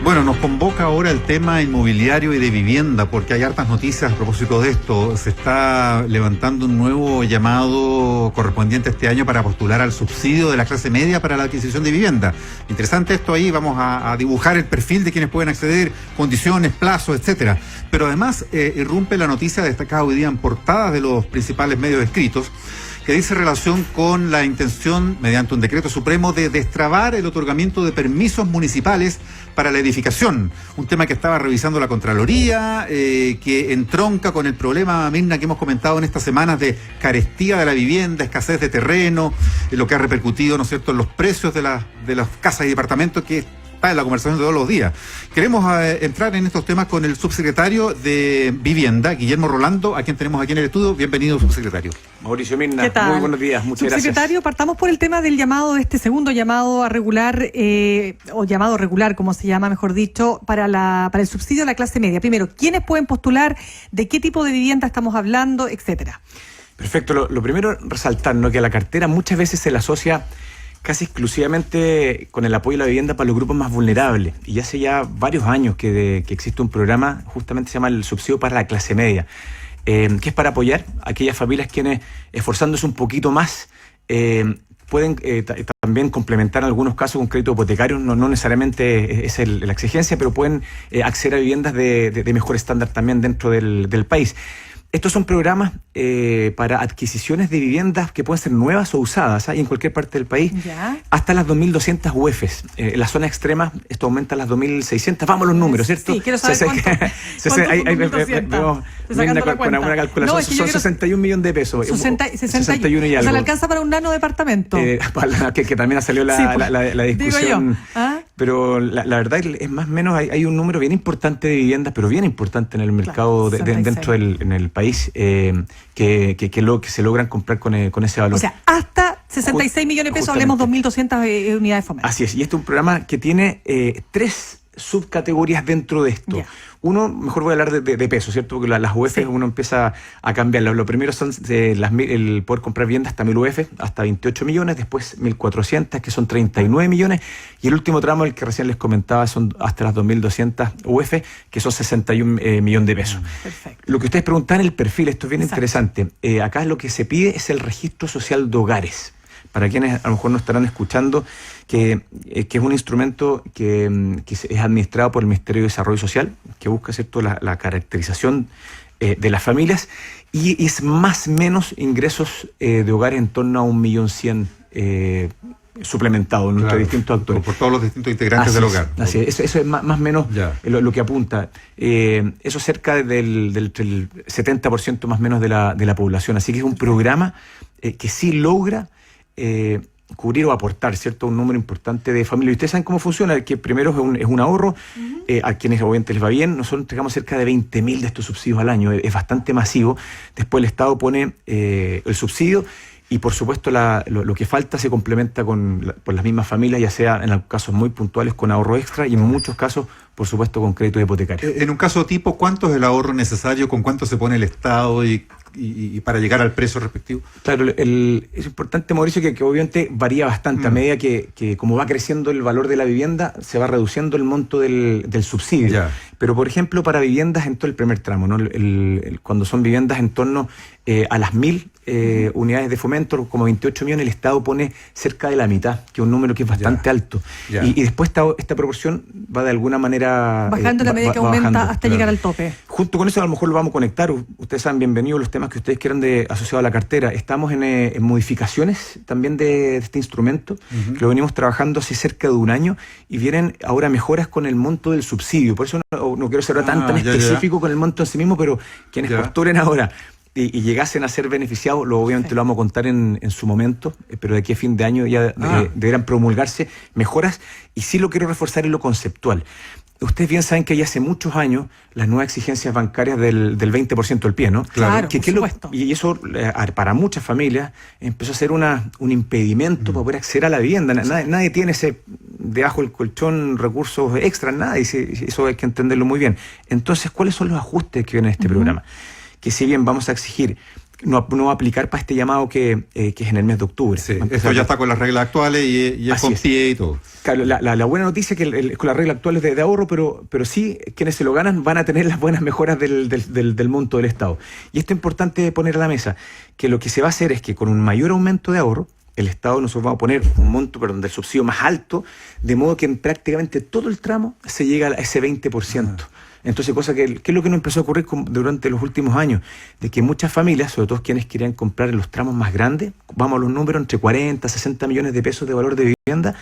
Bueno, nos convoca ahora el tema inmobiliario y de vivienda, porque hay hartas noticias a propósito de esto. Se está levantando un nuevo llamado correspondiente este año para postular al subsidio de la clase media para la adquisición de vivienda. Interesante esto ahí, vamos a dibujar el perfil de quienes pueden acceder, condiciones, plazos, etcétera. Pero además irrumpe la noticia destacada hoy día en portadas de los principales medios escritos, que dice relación con la intención, mediante un decreto supremo, de destrabar el otorgamiento de permisos municipales para la edificación. Un tema que estaba revisando la Contraloría, que entronca con el problema, Mirna, que hemos comentado en estas semanas de carestía de la vivienda, escasez de terreno, lo que ha repercutido, ¿no es cierto?, en los precios de las casas y departamentos, que está en la conversación de todos los días. Queremos entrar en estos temas con el subsecretario de Vivienda, Guillermo Rolando, a quien tenemos aquí en el estudio. Bienvenido, subsecretario. Mauricio Mirna, muy buenos días, muchas gracias. Subsecretario, partamos por el tema del llamado, este segundo llamado a regular, o llamado regular, como se llama, mejor dicho, para el subsidio a la clase media. Primero, ¿quiénes pueden postular? ¿De qué tipo de vivienda estamos hablando? Etcétera. Perfecto. Lo primero, resaltar, ¿no?, que a la cartera muchas veces se la asocia casi exclusivamente con el apoyo a la vivienda para los grupos más vulnerables. Y hace ya varios años que existe un programa, justamente se llama el subsidio para la clase media, que es para apoyar a aquellas familias quienes, esforzándose un poquito más, pueden también complementar en algunos casos con crédito hipotecario. No necesariamente es la exigencia, pero pueden acceder a viviendas de mejor estándar también dentro del país. Estos son programas para adquisiciones de viviendas que pueden ser nuevas o usadas, y en cualquier parte del país, hasta las 2.200 UFs. En la zona extrema esto aumenta a las 2.600. Vamos a los números, ¿cierto? Sí, quiero saber con alguna calculación, son 61 millones de pesos. 61 y algo. O sea, le alcanza para un nano departamento. Que también ha salido la discusión. Pero la verdad es más o menos, hay un número bien importante de viviendas, pero bien importante en el mercado, dentro del país, que se logran comprar con ese valor. O sea, hasta 66 millones de pesos, hablemos 2.200 unidades de fomento. Así es, y este es un programa que tiene tres subcategorías dentro de esto. Uno, mejor voy a hablar de peso, ¿cierto? Porque las UF uno empieza a cambiar. Lo primero son el poder comprar viviendas hasta 1.000 UF, hasta 28 millones, después 1.400, que son 39 millones, y el último tramo, el que recién les comentaba, son hasta las 2.200 UF, que son 61 millones de pesos. Perfecto. Lo que ustedes preguntan, el perfil, esto es bien interesante. Acá lo que se pide es el registro social de hogares. Para quienes a lo mejor no estarán escuchando, que es un instrumento que es administrado por el Ministerio de Desarrollo Social, que busca, ¿cierto?, la caracterización de las familias, y es más o menos ingresos de hogares en torno a 1.100.000 suplementados entre distintos actores. Por todos los distintos integrantes del hogar. Así es, eso es más o menos lo que apunta. Eso cerca del 70% más o menos de la población. Así que es un programa que sí logra cubrir o aportar, ¿cierto?, un número importante de familias. Y ustedes saben cómo funciona, que primero es un ahorro, a quienes obviamente les va bien. Nosotros entregamos cerca de 20.000 de estos subsidios al año, es bastante masivo. Después el Estado pone el subsidio, y por supuesto lo que falta se complementa por las mismas familias, ya sea en casos muy puntuales con ahorro extra, y en muchos casos, por supuesto, con crédito hipotecario. En un caso tipo, ¿cuánto es el ahorro necesario? ¿Con cuánto se pone el Estado y para llegar al precio respectivo? Claro, es importante, Mauricio, que obviamente varía bastante a medida que como va creciendo el valor de la vivienda, se va reduciendo el monto del subsidio. Pero, por ejemplo, para viviendas en todo el primer tramo, ¿no? Cuando son viviendas en torno a las 1.000 unidades de fomento, como 28 millones, el Estado pone cerca de la mitad, que es un número que es bastante alto. Y después esta proporción va de alguna manera bajando la medida que aumenta hasta llegar al tope. Junto con eso, a lo mejor lo vamos a conectar. Ustedes saben, bienvenidos los temas que ustedes quieran asociados a la cartera. Estamos en modificaciones también de este instrumento, que lo venimos trabajando hace cerca de un año, y vienen ahora mejoras con el monto del subsidio. Por eso no quiero ser tan específico con el monto en sí mismo, pero quienes postulen ahora y llegasen a ser beneficiados, obviamente lo vamos a contar en su momento, pero de aquí a fin de año ya deberán promulgarse mejoras. Y sí lo quiero reforzar en lo conceptual. Ustedes bien saben que ya hace muchos años las nuevas exigencias bancarias del 20% del pie, ¿no? Claro, por supuesto. Y eso para muchas familias empezó a ser un impedimento para poder acceder a la vivienda. Nadie tiene debajo del colchón recursos extras, nada, y eso hay que entenderlo muy bien. Entonces, ¿cuáles son los ajustes que vienen en este programa? Que si bien vamos a exigir no va a aplicar para este llamado que es en el mes de octubre. Sí, esto ya está con las reglas actuales y es con pie y todo. Claro, la buena noticia es que con las reglas actuales de ahorro, pero sí, quienes se lo ganan van a tener las buenas mejoras del monto del Estado. Y esto es importante poner a la mesa, que lo que se va a hacer es que con un mayor aumento de ahorro, el Estado nosotros vamos a poner un monto, del subsidio más alto, de modo que en prácticamente todo el tramo se llega a ese 20%. Entonces, ¿qué es lo que nos empezó a ocurrir durante los últimos años? De que muchas familias, sobre todo quienes querían comprar en los tramos más grandes, vamos a los números entre 40, 60 millones de pesos de valor de vivienda,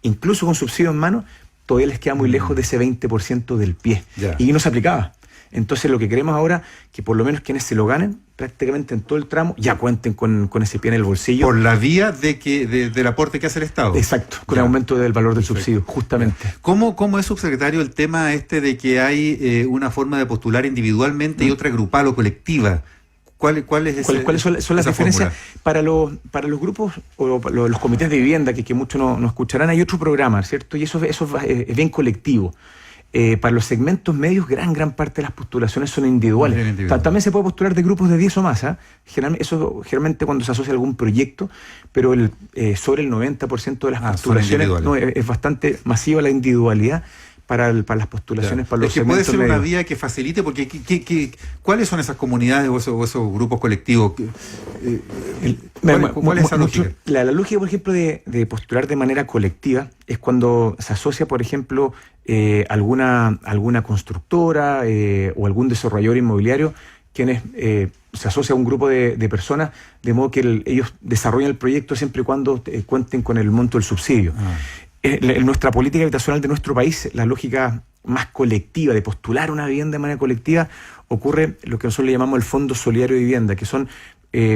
incluso con subsidio en mano, todavía les queda muy lejos de ese 20% del pie. Yeah. Y no se aplicaba. Entonces, lo que queremos ahora, que por lo menos quienes se lo ganen, prácticamente en todo el tramo, ya cuenten con ese pie en el bolsillo. Por la vía del aporte que hace el Estado. Exacto, con el aumento del valor del subsidio, justamente. ¿Cómo es, subsecretario, el tema de que hay una forma de postular individualmente y otra grupal o colectiva? ¿Cuáles son las diferencias? Para los grupos o los comités de vivienda, que muchos no escucharán, hay otro programa, ¿cierto? Y eso es bien colectivo. Para los segmentos medios, gran parte de las postulaciones son individuales. También se puede postular de grupos de 10 o más. Generalmente cuando se asocia a algún proyecto, pero sobre el 90% de las postulaciones es bastante masiva la individualidad para las postulaciones, para los segmentos medios. Puede ser una vía que facilite, porque ¿cuáles son esas comunidades o esos grupos colectivos? ¿Cuál es esa lógica? La lógica, por ejemplo, de postular de manera colectiva es cuando se asocia, por ejemplo, alguna constructora o algún desarrollador inmobiliario, quienes se asocia a un grupo de personas, de modo que ellos desarrollan el proyecto siempre y cuando cuenten con el monto del subsidio. En nuestra política habitacional de nuestro país, la lógica más colectiva de postular una vivienda de manera colectiva, ocurre lo que nosotros le llamamos el Fondo Solidario de Vivienda, que son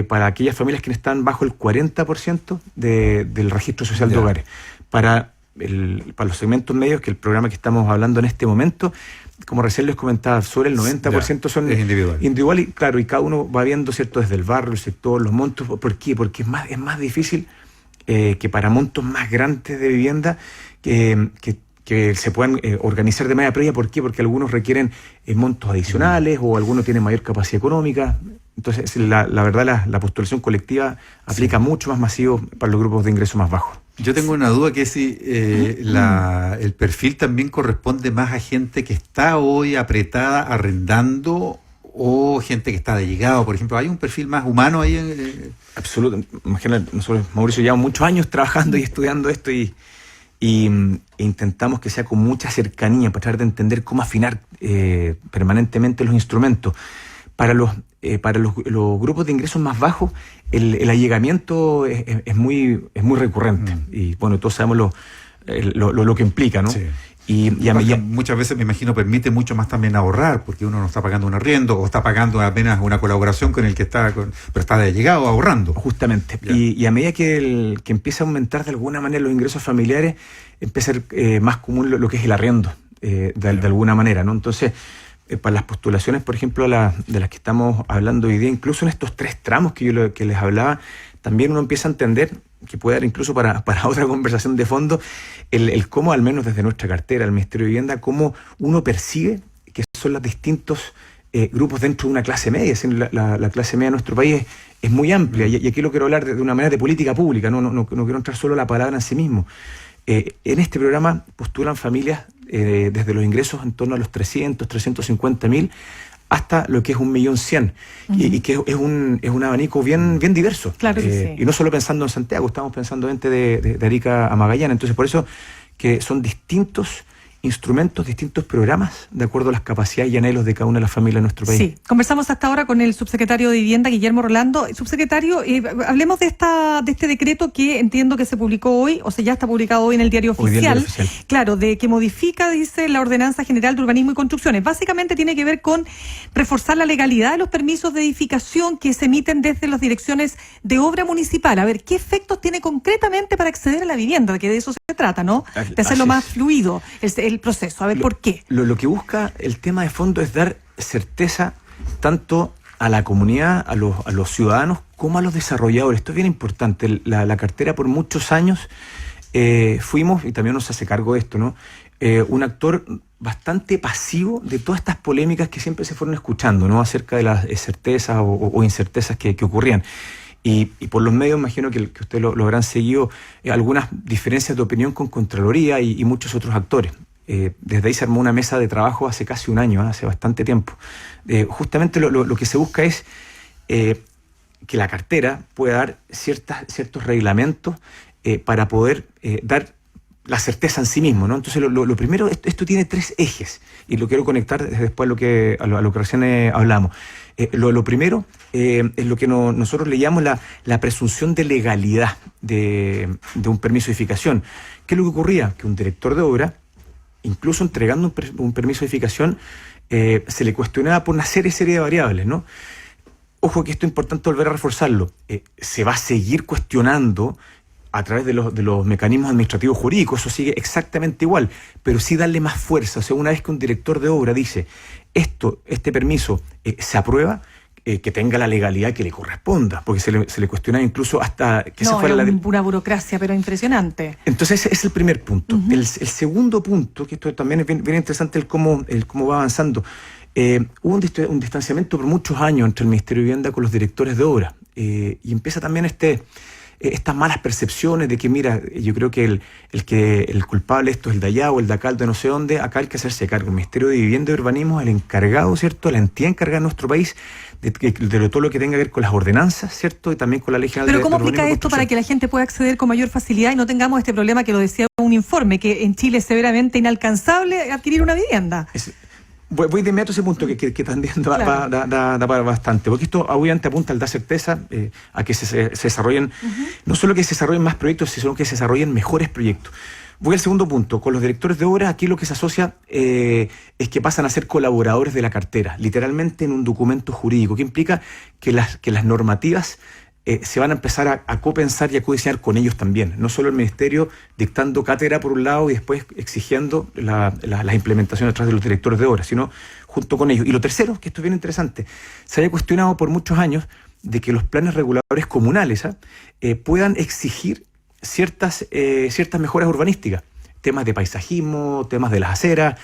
para aquellas familias que están bajo el 40% del registro social de hogares. Para los segmentos medios, que el programa que estamos hablando en este momento, como recién les comentaba, sobre el 90% son individual, y claro, y cada uno va viendo, ¿cierto?, desde el barrio, el sector, los montos. ¿Por qué? Porque es más difícil que para montos más grandes de vivienda que se puedan organizar de manera previa. ¿Por qué? Porque algunos requieren montos adicionales o algunos tienen mayor capacidad económica. Entonces, la verdad, la postulación colectiva aplica mucho más masivo para los grupos de ingresos más bajos. Yo tengo una duda, que es si el perfil también corresponde más a gente que está hoy apretada arrendando, o gente que está de llegado, por ejemplo. ¿Hay un perfil más humano ahí? Absolutamente. Imagínate, nosotros, Mauricio, llevamos muchos años trabajando y estudiando esto y intentamos que sea con mucha cercanía para tratar de entender cómo afinar permanentemente los instrumentos. Para los grupos de ingresos más bajos, el allegamiento es muy recurrente. Y bueno, todos sabemos lo que implica, ¿no? Sí. Y muchas veces, me imagino, permite mucho más también ahorrar, porque uno no está pagando un arriendo o está pagando apenas una colaboración con el que está, pero está de llegado ahorrando. Justamente. Y a medida que empieza a aumentar de alguna manera los ingresos familiares, empieza a ser más común lo que es el arriendo, de alguna manera, ¿no? Entonces, para las postulaciones, por ejemplo, de las que estamos hablando hoy día, incluso en estos 3 tramos que les hablaba, también uno empieza a entender, que puede dar incluso para otra conversación de fondo, el cómo, al menos desde nuestra cartera, el Ministerio de Vivienda, cómo uno percibe que son los distintos grupos dentro de una clase media. Es decir, la clase media de nuestro país es muy amplia, y aquí lo quiero hablar de una manera de política pública, no quiero entrar solo a la palabra en sí mismo. En este programa postulan familias desde los ingresos en torno a los 350.000 hasta lo que es 1.100.000, y que es un abanico bien diverso. Claro que sí. Y no solo pensando en Santiago, estamos pensando de Arica a Magallanes. Entonces, por eso que son distintos instrumentos, distintos programas, de acuerdo a las capacidades y anhelos de cada una de las familias de nuestro país. Sí, conversamos hasta ahora con el subsecretario de Vivienda, Guillermo Rolando. Subsecretario, hablemos de este decreto que entiendo que se publicó hoy, o sea, ya está publicado hoy en el Diario Oficial. Claro, de que modifica, dice, la Ordenanza General de Urbanismo y Construcciones. Básicamente tiene que ver con reforzar la legalidad de los permisos de edificación que se emiten desde las direcciones de obra municipal. A ver, ¿qué efectos tiene concretamente para acceder a la vivienda? Que de eso se trata, ¿no? De hacerlo más fluido el proceso. A ver, ¿por qué? Lo que busca el tema de fondo es dar certeza tanto a la comunidad, a los ciudadanos, como a los desarrolladores. Esto es bien importante. La cartera, por muchos años fuimos, y también nos hace cargo de esto, ¿no?, un actor bastante pasivo de todas estas polémicas que siempre se fueron escuchando, ¿no? Acerca de las certezas o incertezas que ocurrían. Y por los medios, imagino que ustedes lo habrán seguido, algunas diferencias de opinión con Contraloría y muchos otros actores. Desde ahí se armó una mesa de trabajo hace casi un año, hace bastante tiempo. Justamente lo que se busca es que la cartera pueda dar ciertos reglamentos para poder dar la certeza en sí mismo, ¿no? Entonces, lo primero, esto tiene 3 ejes, y lo quiero conectar después a lo que recién hablamos. Lo primero es lo que nosotros le llamamos la presunción de legalidad de un permiso de edificación. ¿Qué es lo que ocurría? Que un director de obra, incluso entregando un permiso de edificación, se le cuestionaba por una serie de variables, ¿no? Ojo que esto es importante volver a reforzarlo. Se va a seguir cuestionando a través de los mecanismos administrativos jurídicos, eso sigue exactamente igual, pero sí darle más fuerza. O sea, una vez que un director de obra dice, este permiso se aprueba, que tenga la legalidad que le corresponda, porque se le cuestiona incluso hasta que se fuera una burocracia, pero impresionante. Entonces ese es el primer punto. Uh-huh. El segundo punto, que esto también es bien interesante, el cómo va avanzando. Hubo un distanciamiento por muchos años entre el Ministerio de Vivienda con los directores de obra, y empieza también estas malas percepciones de que, mira, yo creo que el culpable esto es el de allá o el de acá, el de no sé dónde. Acá hay que hacerse cargo. El Ministerio de Vivienda y Urbanismo es el encargado, ¿cierto? La entidad encargada en nuestro país de todo lo que tenga que ver con las ordenanzas, ¿cierto? Y también con la Ley General de Urbanismo. Pero ¿cómo aplica esto para que la gente pueda acceder con mayor facilidad y no tengamos este problema que lo decía un informe, que en Chile es severamente inalcanzable adquirir una vivienda? Voy de inmediato a ese punto que también da para bastante, porque esto obviamente apunta al dar certeza a que se desarrollen, no solo que se desarrollen más proyectos, sino que se desarrollen mejores proyectos. Voy al segundo punto. Con los directores de obra, aquí lo que se asocia es que pasan a ser colaboradores de la cartera, literalmente en un documento jurídico, que implica que las normativas se van a empezar a copensar y a codiseñar con ellos también. No solo el Ministerio dictando cátedra por un lado y después exigiendo las implementaciones a través de los directores de obra, sino junto con ellos. Y lo tercero, que esto es bien interesante, se había cuestionado por muchos años de que los planes reguladores comunales puedan exigir ciertas mejoras urbanísticas, temas de paisajismo, temas de las aceras,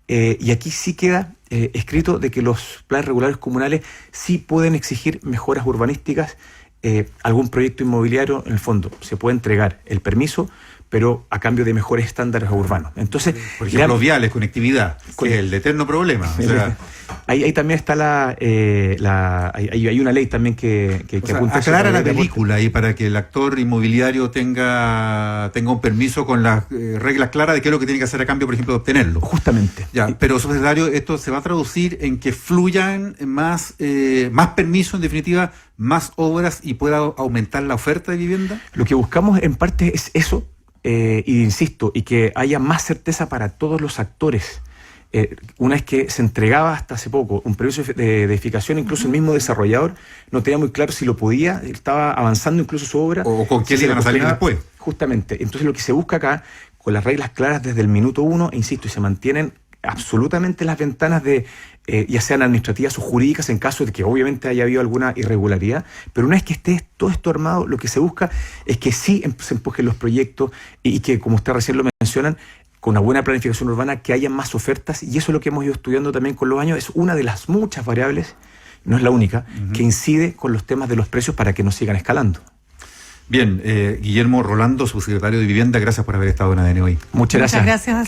y aquí sí queda escrito de que los planes reguladores comunales sí pueden exigir mejoras urbanísticas. Algún proyecto inmobiliario, en el fondo, se puede entregar el permiso, pero a cambio de mejores estándares urbanos. Entonces, por ejemplo, viales, conectividad, que es el eterno problema. O sea, ahí también está hay una ley también que apunta aclara la película y para que el actor inmobiliario tenga un permiso con las reglas claras de qué es lo que tiene que hacer a cambio, por ejemplo, de obtenerlo. Justamente. Ya, pero, subsecretario, esto se va a traducir en que fluyan más permisos, en definitiva, más obras, y pueda aumentar la oferta de vivienda. Lo que buscamos en parte es eso, y insisto, y que haya más certeza para todos los actores. Una vez que se entregaba hasta hace poco un permiso de edificación, incluso el mismo desarrollador no tenía muy claro si lo podía, estaba avanzando incluso su obra. O con quién le iban a salir después. Justamente. Entonces lo que se busca acá, con las reglas claras desde el minuto 1, insisto, y se mantienen absolutamente las ventanas ya sean administrativas o jurídicas en caso de que obviamente haya habido alguna irregularidad, pero una vez que esté todo esto armado, lo que se busca es que sí se empujen los proyectos y que, como usted recién lo mencionan, con una buena planificación urbana, que haya más ofertas, y eso es lo que hemos ido estudiando también con los años. Es una de las muchas variables, no es la única, que incide con los temas de los precios para que no sigan escalando. Bien, Guillermo Rolando, subsecretario de Vivienda, gracias por haber estado en ADN hoy. Muchas gracias.